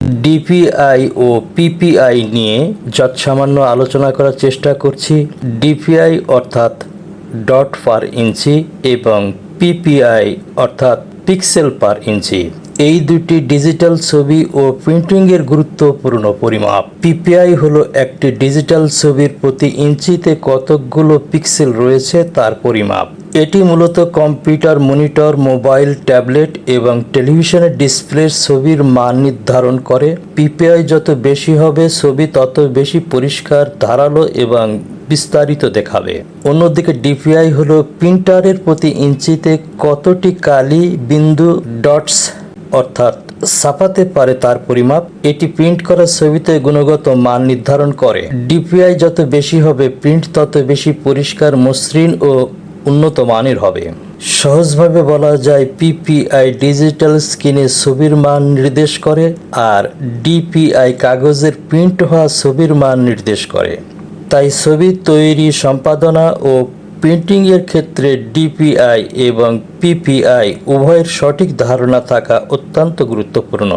DPI ও PPI নিয়ে যৎসামান্য আলোচনা করার চেষ্টা করছি। ডিপিআই অর্থাৎ ডট পার ইঞ্চি এবং পিপিআই অর্থাৎ পিক্সেল পার ইঞ্চি। এই দুটি ডিজিটাল ছবি ও প্রিন্টিংয়ের গুরুত্বপূর্ণ পরিমাপ। পিপিআই হলো একটি ডিজিটাল ছবির প্রতি ইঞ্চিতে কতকগুলো পিক্সেল রয়েছে তার পরিমাপ। এটি মূলত কম্পিউটার, মনিটর, মোবাইল, ট্যাবলেট এবং টেলিভিশনের ডিসপ্লের ছবির মান নির্ধারণ করে। পিপিআই যত বেশি হবে ছবি তত বেশি পরিষ্কার, ধারালো এবং বিস্তারিত দেখাবে। অন্যদিকে ডিপিআই হলো প্রিন্টারের প্রতি ইঞ্চিতে কতটি কালি, বিন্দু, ডটস অর্থাৎ ছাপাতে পারে তার পরিমাপ। এটি প্রিন্ট করা ছবিতে গুণগত মান নির্ধারণ করে। ডিপিআই যত বেশি হবে প্রিন্ট তত বেশি পরিষ্কার, মসৃণ ও উন্নত মানের হবে। সহজভাবে বলা যায় পিপিআই ডিজিটাল স্ক্রিনে ছবির মান নির্দেশ করে আর ডিপিআই কাগজের প্রিন্ট হওয়া ছবির মান নির্দেশ করে। তাই ছবি তৈরি, সম্পাদনা ও প্রিন্টিংয়ের ক্ষেত্রে ডিপিআই এবং পিপিআই উভয়ের সঠিক ধারণা থাকা অত্যন্ত গুরুত্বপূর্ণ।